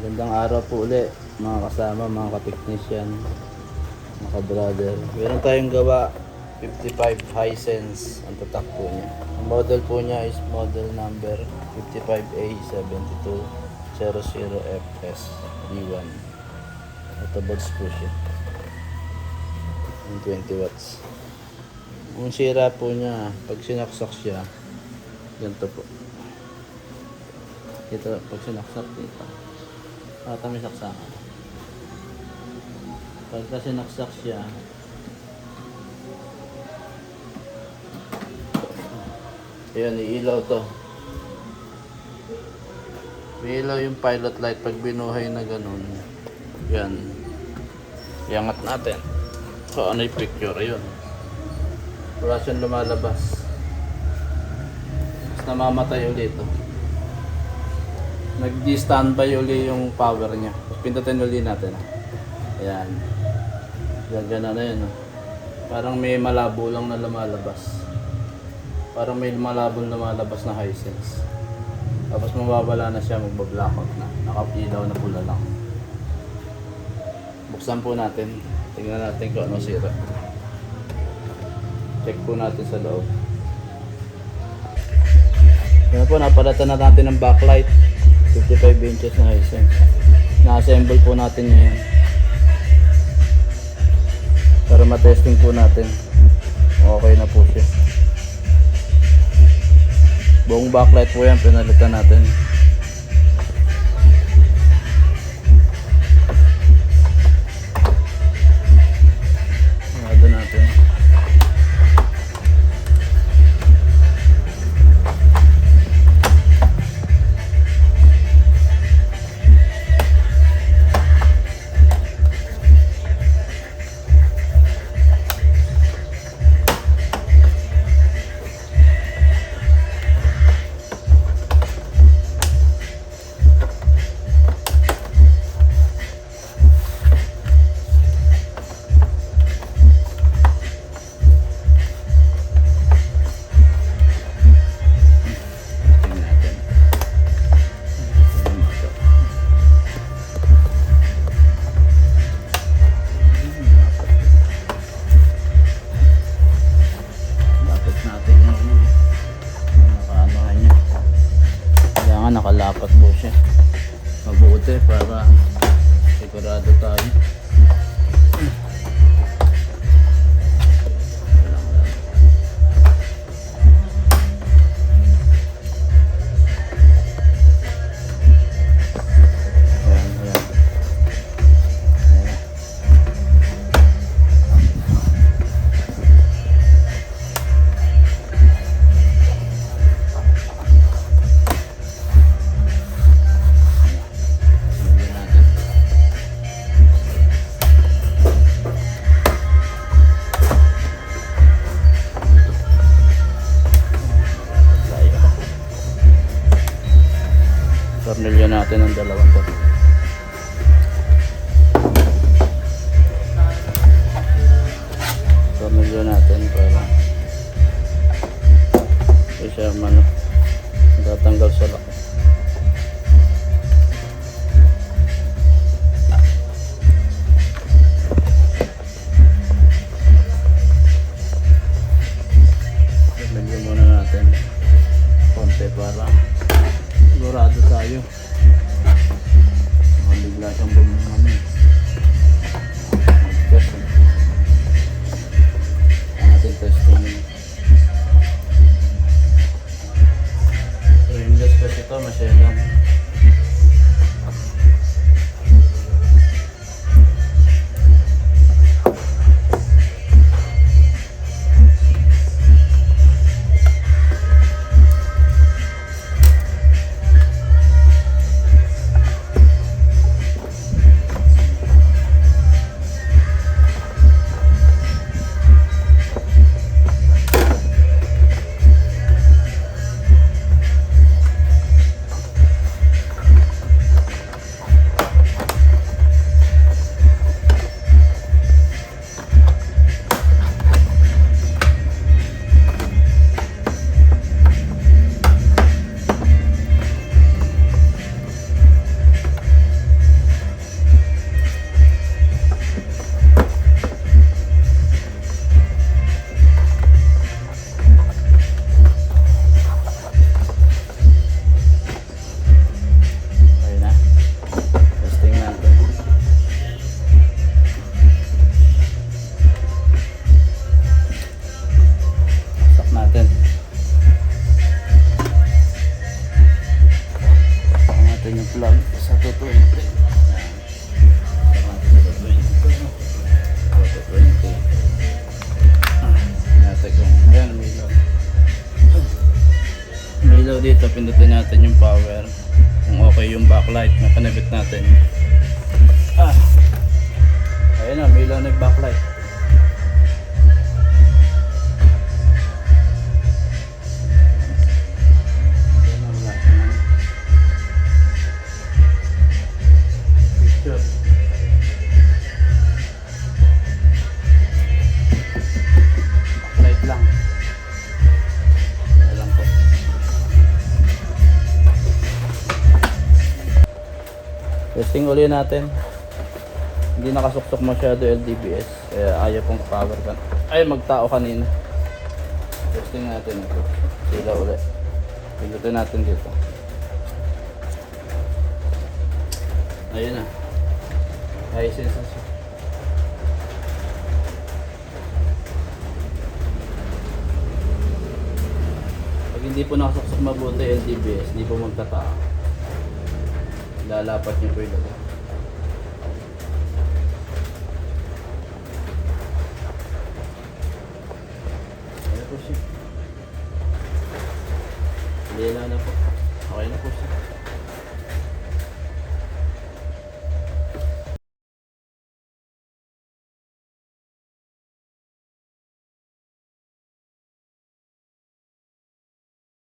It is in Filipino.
Gandang araw po uli mga kasama, mga ka-technician, mga ka-brother. Meron tayong gawa 55 Hisense ang tatak po niya. Ang model po niya is model number 55A7200FS D1. Autobots po siya. Yung 20 watts. Ang sira po niya, pag sinaksak siya, ganito po. Ito, pag sinaksak dito. May saksakan. Pagka sinaksak siya, ayan, iilaw to. Iilaw yung pilot light pag binuhay na ganun. Yan. Iangat natin. So, ano yung picture? Ayun. Wala siyang lumalabas. Tapos namamatay ulit ito. Nag-standby uli yung power niya. Pindutin uli natin. Ayan. Gano'n na yun. Parang may malabo lang na lumalabas. Parang may malabo lumalabas na Hisense. Tapos mawawala na siya, magbablackout na. Nakapilaw na pula lang. Buksan po natin. Tingnan natin kung ano sira. Check po natin sa loob. Yan po, napalatan na natin ng backlight. 55 inches na Hisense. Na-assemble po natin ngayon para matesting po natin. Okay na po siya. Buong backlight po yan, pinalitan natin. Nado natin. Nakalapat po siya mabuti para sigurado tayo. Tornilyo natin ang dalawang to. Tornilyo natin para siya tatanggal sa lock. Tornilyo muna natin konti para sigurado tayo. Bigla siyang bumangami. Test natin testing. Ringless kasi ito, Sa 220. Yan. Saka sa 220. Sa 220. Natin kung, ayan, may ilaw. May ilaw dito, pindutin natin yung power. Kung okay yung backlight na kanabit natin. Ayan na, may ilaw na yung backlight. Picture. Backlight lang. Alam ko. Testing uli natin. Hindi nakasuktok masyado LDBS. Kaya ayaw pong power ban. Ay, magtao kanina. Testing natin ito. Sila uli. Pindutin natin dito. Ayun na. High sensation. Pag hindi po nakasuktok mabuti LDBS, hindi po magtatao. Lalapat niyo po yung lagay. Ayan po siya. Lila na po.